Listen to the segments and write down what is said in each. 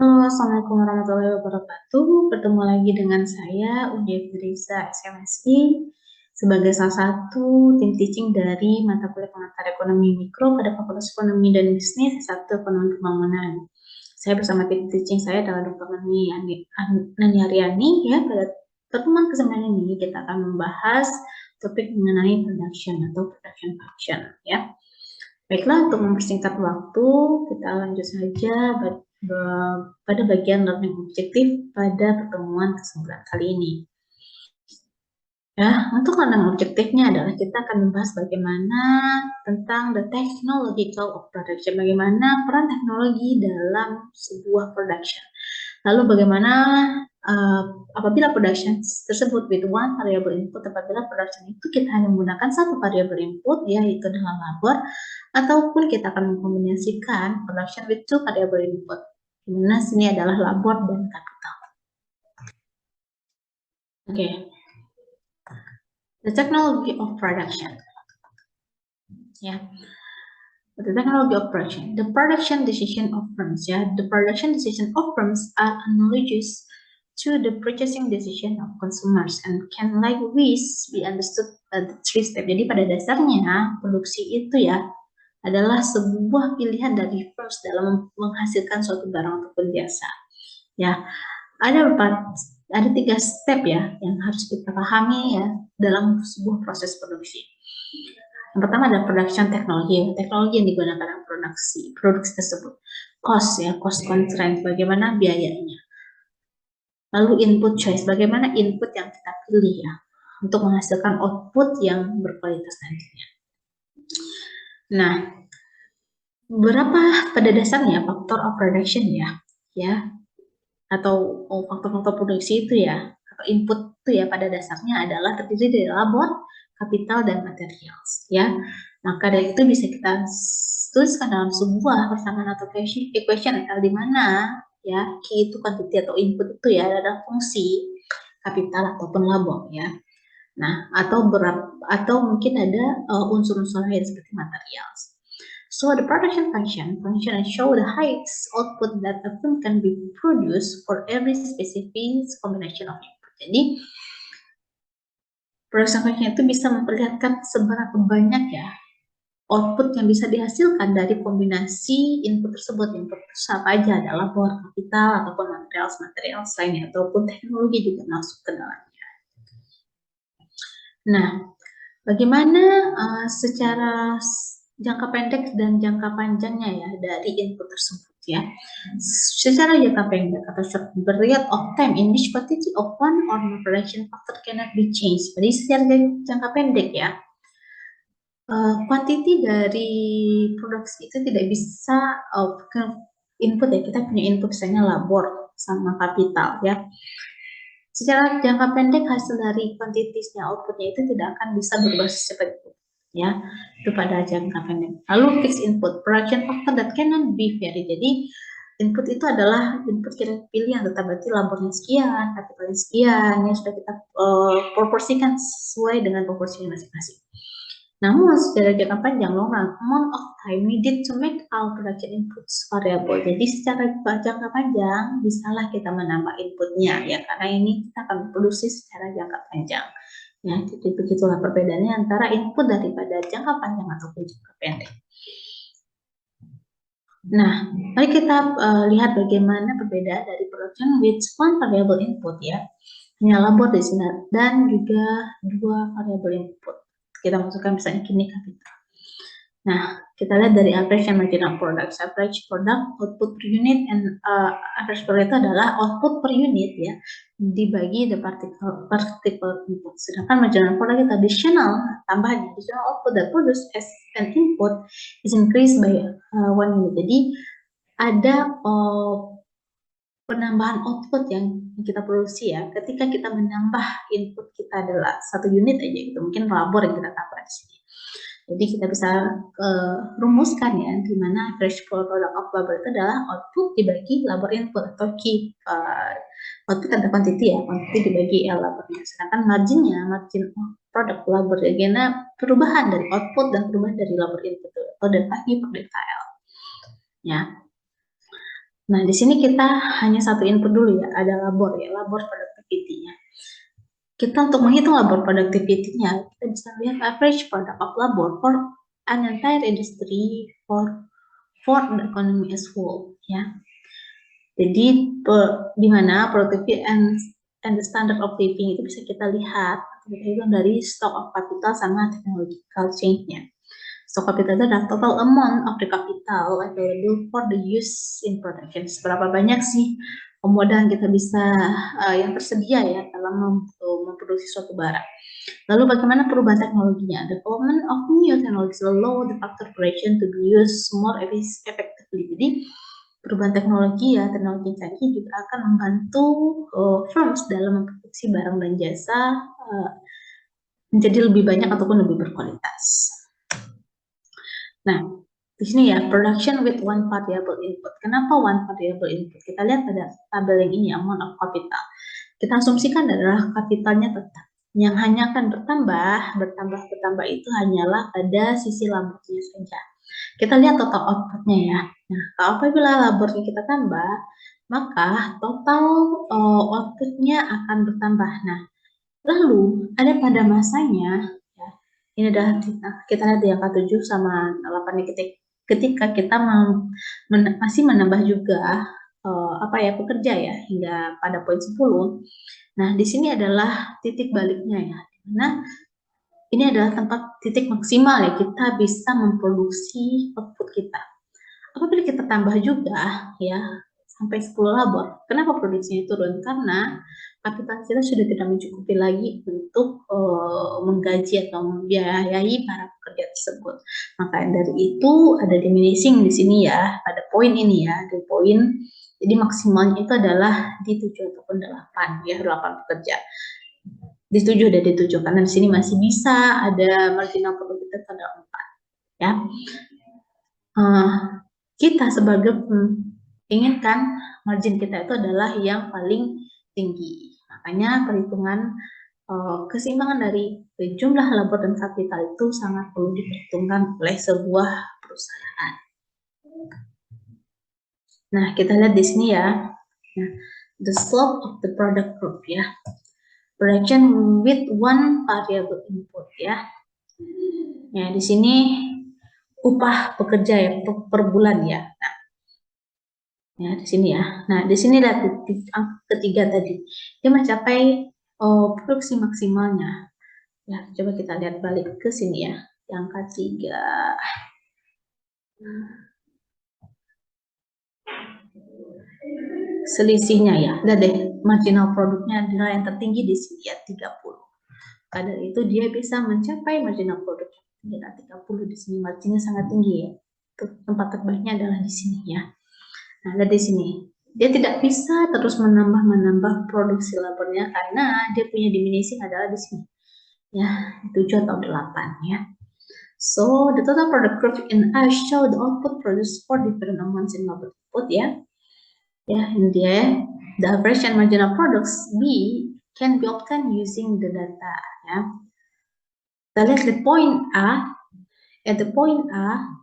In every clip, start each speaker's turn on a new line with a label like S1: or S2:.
S1: Halo, Assalamualaikum warahmatullahi wabarakatuh. Bertemu lagi dengan saya, Udia Firza, SMSI, sebagai salah satu tim teaching dari mata kuliah pengantar ekonomi mikro pada Fakultas Ekonomi dan Bisnis S1 Ekonomi Pembangunan. Saya bersama tim teaching saya adalah Dr. Nani Aryani. Ya, pada pertemuan kesempatan ini kita akan membahas topik mengenai production atau production function. Ya, baiklah, untuk mempersingkat waktu, kita lanjut saja pada bagian learning objektif pada pertemuan ke-9 kali ini. Ya, untuk learning objektifnya adalah kita akan membahas bagaimana tentang the technological of production, bagaimana peran teknologi dalam sebuah production. Lalu bagaimana apabila production tersebut with one variable input, apabila production itu kita hanya menggunakan satu variable input, yaitu dengan labor, ataupun kita akan mengkombinasikan production with two variable input, dimana sini adalah labor dan capital. Oke. The technology of production. Yeah. The technology of production. The production decision of firms. Yeah. The production decision of firms are analogous to the purchasing decision of consumers and can likewise be understood at the three step. Jadi pada dasarnya produksi itu ya adalah sebuah pilihan dari firms dalam menghasilkan suatu barang ataupun jasa. Ya, ada 3 step ya yang harus kita pahami ya dalam sebuah proses produksi. Yang pertama adalah production teknologi yang digunakan dalam produksi tersebut. Cost ya, cost constraint, bagaimana biayanya. Lalu input choice, bagaimana input yang kita pilih ya untuk menghasilkan output yang berkualitas nantinya. Nah, berapa pada dasarnya faktor of production ya atau faktor-faktor produksi itu ya, atau input itu ya pada dasarnya adalah terdiri dari labor, kapital, dan materials ya. Maka dari itu bisa kita tuliskan dalam sebuah persamaan atau equation di mana ya key itu quantity atau input itu ya adalah fungsi kapital ataupun labor ya. Nah, atau mungkin ada unsur-unsur lain seperti materials. So the production function show the highest output that a film can be produced for every specific combination of input. Jadi production function itu bisa memperlihatkan seberapa banyak ya output yang bisa dihasilkan dari kombinasi input tersebut. Input apa aja, ada labor, kapital, ataupun material lainnya, ataupun teknologi juga masuk ke dalamnya. Nah, bagaimana secara jangka pendek dan jangka panjangnya ya dari input tersebut ya. Secara jangka pendek atau short period of time in which quantity of one or more production factor cannot be changed. Jadi secara jangka pendek ya, quantity dari produksi itu tidak bisa input ya, kita punya input misalnya labor sama kapital ya. Secara jangka pendek hasil dari kuantitinya, outputnya itu tidak akan bisa berubah secepat itu ya, itu pada jangka pendek. Lalu fixed input, production factor that cannot be vary. Jadi input itu adalah input kita pilih yang tetap, berarti labornya sekian, kapitalnya sekian, yang sudah kita proporsikan sesuai dengan proporsinya masing-masing. Namun secara jangka panjang, long run, amount of time needed to make all production inputs variable. Jadi secara jangka panjang bisalah kita menambah inputnya ya, karena ini kita akan produksi secara jangka panjang. Ya, jadi begitulah perbedaannya antara input daripada jangka panjang ataupun jangka pendek. Nah, mari kita lihat bagaimana perbedaan dari production with one variable input ya. Hanya labor di sini dan juga 2 variable input. Kita masukkan misalnya kini kapital. Nah, kita lihat dari average and marginal product. Average product output per unit and average product itu adalah output per unit ya, dibagi the particle input. Sedangkan marginal product itu additional output that produce as an input is increased by 1 unit. Jadi ada penambahan output yang kita produksi ya, ketika kita menambah input kita adalah 1 unit aja gitu, mungkin labor yang kita tambah di sini. Jadi kita bisa rumuskan ya, di mana average product of labor itu adalah output dibagi labor input atau key output ada quantity ya, quantity dibagi L labornya. Sedangkan margin product labor karena perubahan dari output dan perubahan dari labor input atau delta I per delta L. Ya. Nah, di sini kita hanya satu input dulu ya, ada labor ya, labor productivity-nya. Kita untuk menghitung labor productivity-nya, kita bisa lihat average product of labor for an entire industry for the economy as whole ya. Jadi di mana productivity and the standard of living itu bisa kita lihat kita hitung dari stock of capital sama technological change-nya. Stock capital itu adalah total amount of the capital available for the use in production. Seberapa banyak sih modal kita bisa yang tersedia ya dalam memproduksi suatu barang. Lalu bagaimana perubahan teknologinya? Development of new technology allow the factor production to be used more effectively. Jadi perubahan teknologi ya, teknologi canggih juga akan membantu firms dalam memproduksi barang dan jasa menjadi lebih banyak ataupun lebih berkualitas. Nah, di sini ya, production with one variable input. Kenapa one variable input? Kita lihat pada tabel yang ini, amount of capital. Kita asumsikan adalah kapitalnya tetap. Yang hanya akan bertambah itu hanyalah pada sisi labornya saja. Kita lihat total outputnya ya. Nah, apabila labornya kita tambah, maka total outputnya akan bertambah. Nah, lalu ada pada masanya, ya, ini adalah kita lihat di angka 7 sama 8 ketika kita masih menambah juga pekerja ya hingga pada poin 10. Nah, di sini adalah titik baliknya ya. Nah, ini adalah tempat titik maksimal ya kita bisa memproduksi output kita. Apabila kita tambah juga ya sampai 10 labor, kenapa produksinya turun? Karena kapital kita sudah tidak mencukupi lagi untuk menggaji atau membiayai para pekerja tersebut. Maka dari itu ada diminishing di sini ya pada poin ini ya, di poin. Jadi maksimalnya itu adalah di 7 ataupun 8 ya, 8 pekerja. Di 7 dan di 7 karena di sini masih bisa ada marginal produktivitas pada 4 ya. Kita sebagai inginkan margin kita itu adalah yang paling tinggi. Makanya perhitungan keseimbangan dari jumlah labor dan kapital itu sangat perlu diperhitungkan oleh sebuah perusahaan. Nah, kita lihat di sini ya. Nah, the slope of the product curve ya. Production with one variable input ya. Ya, di sini upah pekerja ya per bulan ya. Nah, ya di sini ya. Nah, di sini lihat di angka ketiga tadi. Dia mencapai produksi maksimalnya. Ya, coba kita lihat balik ke sini ya. Di angka 3. Selisihnya ya. Lihat deh, marginal produknya adalah yang tertinggi di sini ya 30. Pada itu dia bisa mencapai marginal produk ya 30 di sini, marginnya sangat tinggi ya. Tempat terbaiknya adalah di sini ya. Nah, lihat di sini. Dia tidak bisa terus menambah produksi labornya karena dia punya diminishing adalah di sini. Ya, 7 atau 8 ya. So, the total product curve in A show the output produced for different amounts in labor input ya. Ya, ini dia. The average and marginal products B can be obtained using the data ya. Kita lihat di point A. At the point A,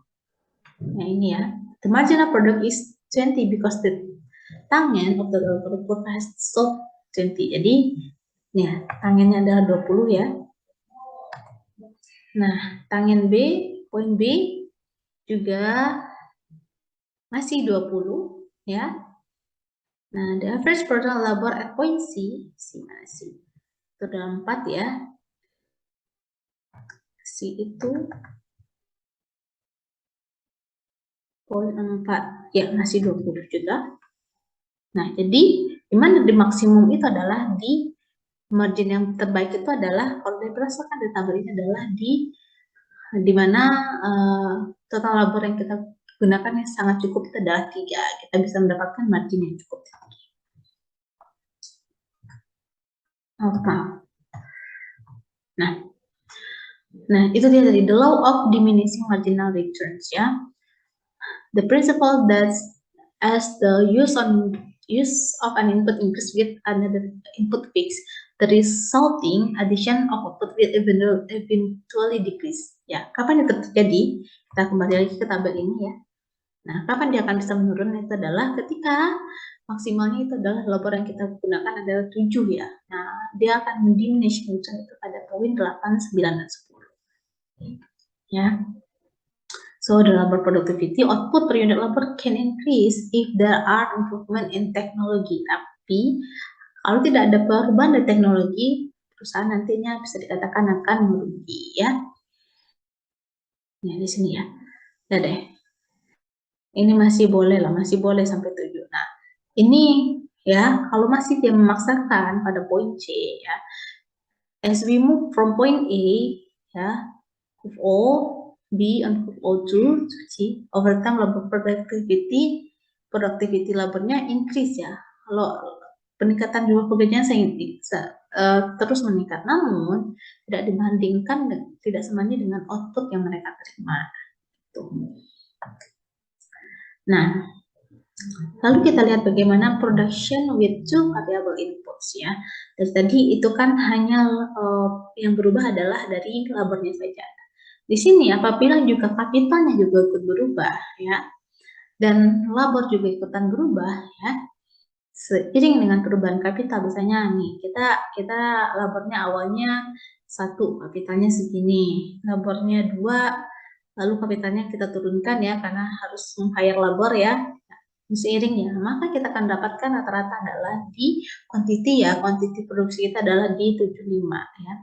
S1: nah ini ya, the marginal product is 20 because the tangen of the output has slope 20. Jadi, ya, tangennya adalah 20 ya. Nah, tangen B, poin B juga masih 20 ya. Nah, the average total labor at point C masih itu adalah 4 ya. C itu poin 4 ya, masih 20 juga. Nah, jadi di mana di maksimum itu adalah di margin yang terbaik itu adalah kalau berdasarkan di tabel ini adalah di mana total labor yang kita gunakan yang sangat cukup itu adalah 3. Kita bisa mendapatkan margin yang cukup tinggi. Nah, itu dia tadi the law of diminishing marginal returns ya. The principle that as the use of an input increase with another input fix, the resulting addition of output will eventually decrease. Ya, kapan itu terjadi? Kita kembali lagi ke tabel ini ya. Nah, kapan dia akan bisa menurun? Itu adalah ketika maksimalnya itu adalah labor yang kita gunakan adalah 7 ya. Nah, dia akan mendiminish itu pada poin 8, 9, dan 10. Ya. So, the labor productivity output per unit labor can increase if there are improvement in technology. Tapi, kalau tidak ada perubahan dari teknologi, perusahaan nantinya bisa dikatakan akan merugi ya. Nah, di sini ya. Udah deh. Ini masih boleh lah, masih boleh sampai 7. Nah, ini ya, kalau masih dia memaksakan pada poin C ya. As we move from point A ya, curve O, B, and curve O2 to C, over time labor productivity labornya increase ya. Kalau peningkatan jumlah pekerjaan terus meningkat, namun tidak dibandingkan dan tidak sebanding dengan output yang mereka terima. Tuh. Nah, lalu kita lihat bagaimana production with two variable inputs ya. Dari tadi itu kan hanya yang berubah adalah dari labornya saja. Di sini apabila juga kapitalnya juga ikut berubah ya, dan labor juga ikutan berubah ya, seiring dengan perubahan kapital, misalnya nih kita labornya awalnya 1, kapitalnya segini, labornya 2, lalu kapitalnya kita turunkan ya karena harus meng-hire labor ya. Seiringnya, maka kita akan dapatkan rata-rata adalah di quantity ya, quantity produksi kita adalah di 75 ya.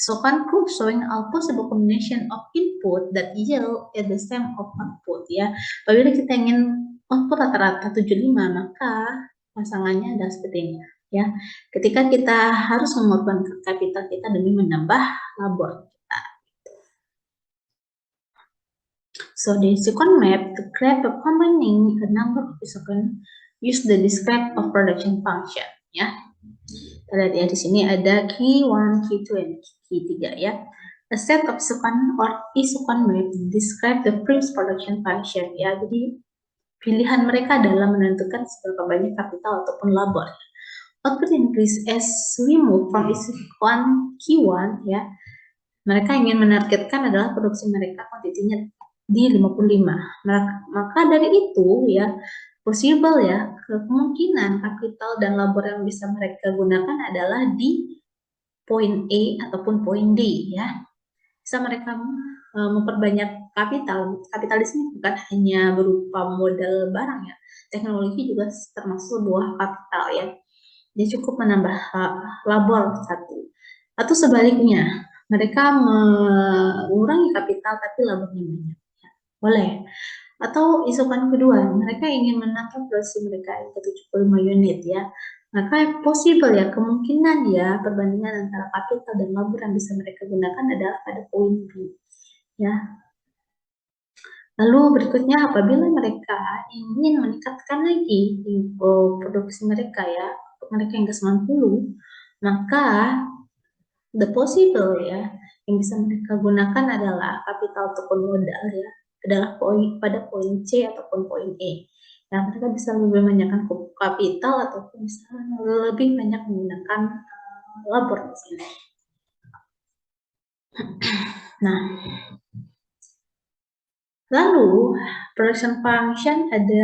S1: So kan proof showing a possible combination of input that yield at the same of output ya. Apabila kita ingin output rata-rata 75, maka pasangannya adalah seperti ini ya. Ketika kita harus mengorbankan kapital kita demi menambah labor kita. So the second map to graph the combining a number of isochron use the describe of production function ya. Kita lihat ya di sini ada key 1, key 2, and key 3 ya. A set of isochron or isochron map describe the previous production function ya. Jadi pilihan mereka dalam menentukan seberapa banyak kapital ataupun labor. Output increase as we move from isochron key 1 ya. Mereka ingin menargetkan adalah produksi mereka kuantitinya di 55. Maka dari itu ya, possible ya, kemungkinan kapital dan labor yang bisa mereka gunakan adalah di poin A ataupun poin D ya. Bisa mereka memperbanyak kapital. Kapital di sini bukan hanya berupa modal barang ya. Teknologi juga termasuk sebuah kapital ya. Dia cukup menambah labor 1. Atau sebaliknya, mereka mengurangi kapital tapi labornya banyak. Boleh. Atau isokan kedua, mereka ingin menangkap produksi mereka yang ke 75 unit ya. Maka possible ya, kemungkinan ya perbandingan antara kapital dan labor yang bisa mereka gunakan adalah pada poin B. Ya. Lalu berikutnya apabila mereka ingin meningkatkan lagi produksi mereka ya, untuk mereka yang ke 90, maka the possible ya yang bisa mereka gunakan adalah kapital ataupun modal ya, adalah pada poin C ataupun poin E. Nah, mereka bisa lebih banyakkan kapital ataupun bisa lebih banyak menggunakan labor di sini. Nah, lalu production function ada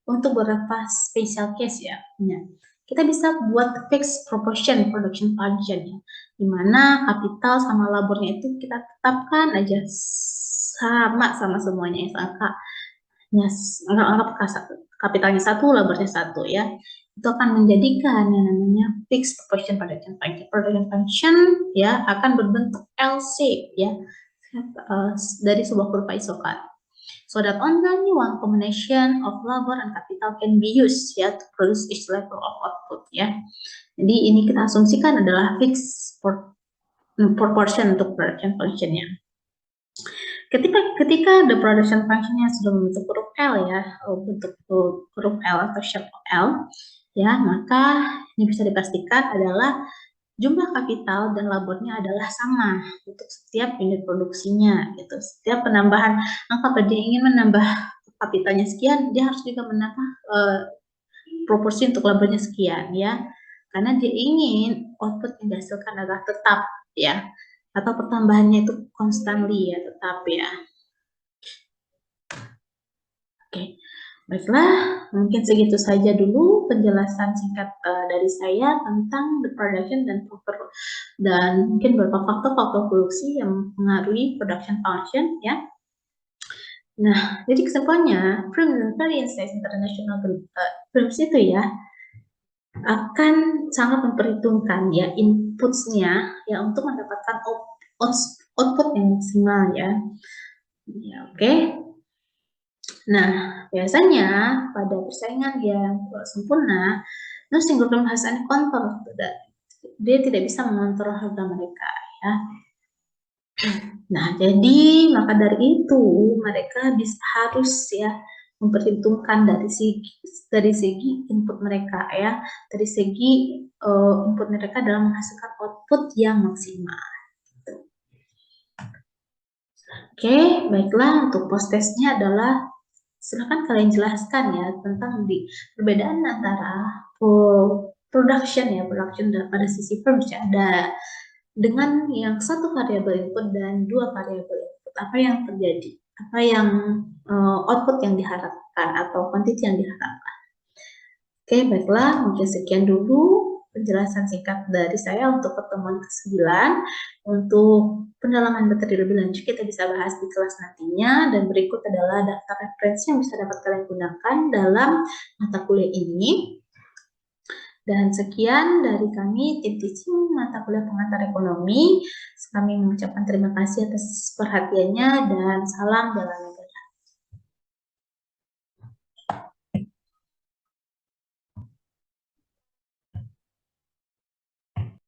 S1: untuk beberapa special case ya. Kita bisa buat fixed proportion production function ya, dimana kapital sama labornya itu kita tetapkan aja sama semuanya ya, anggap kapitalnya 1, labornya 1 ya. Itu akan menjadikan yang namanya fixed proportion production function. Production function ya akan berbentuk L shape ya, dari sebuah kurva isokan. So that only one combination of labor and capital can be used ya to produce each level of output ya. Jadi ini kita asumsikan adalah fixed proportion untuk production functionnya. Ketika the production functionnya sudah membentuk huruf L ya, bentuk huruf L atau shape L ya, maka ini bisa dipastikan adalah jumlah kapital dan labornya adalah sama untuk setiap unit produksinya gitu. Setiap penambahan angka dia ingin menambah kapitalnya sekian, dia harus juga menambah proporsi untuk labornya sekian ya. Karena dia ingin output yang dihasilkan adalah tetap ya, atau pertambahannya itu constantly ya, tetap ya. Oke. Baiklah, mungkin segitu saja dulu penjelasan singkat dari saya tentang the production dan mungkin beberapa faktor-faktor produksi yang mempengaruhi production function ya. Nah, jadi kesimpulannya, Preliminary Insights International Films itu ya akan sangat memperhitungkan ya inputs-nya ya untuk mendapatkan output yang maksimal ya. Ya, oke. Nah, biasanya pada persaingan yang sempurna, no single film has any control. Dia tidak bisa mengontrol harga mereka ya. Nah, jadi maka dari itu mereka harus ya memperhitungkan dari segi input mereka ya, dari segi input mereka dalam menghasilkan output yang maksimal. Oke, baiklah untuk post testnya adalah silakan kalian jelaskan ya tentang perbedaan antara production pada sisi firms ya ada dengan yang satu variabel input dan dua variabel input, apa yang terjadi, apa yang output yang diharapkan atau quantity yang diharapkan. Oke, baiklah, mungkin sekian dulu penjelasan singkat dari saya untuk pertemuan ke-9. Untuk pendalaman materi lebih lanjut kita bisa bahas di kelas nantinya, dan berikut adalah daftar referensi yang bisa dapat kalian gunakan dalam mata kuliah ini. Dan sekian dari kami, tim teaching mata kuliah pengantar ekonomi. Kami mengucapkan terima kasih atas perhatiannya dan salam jalan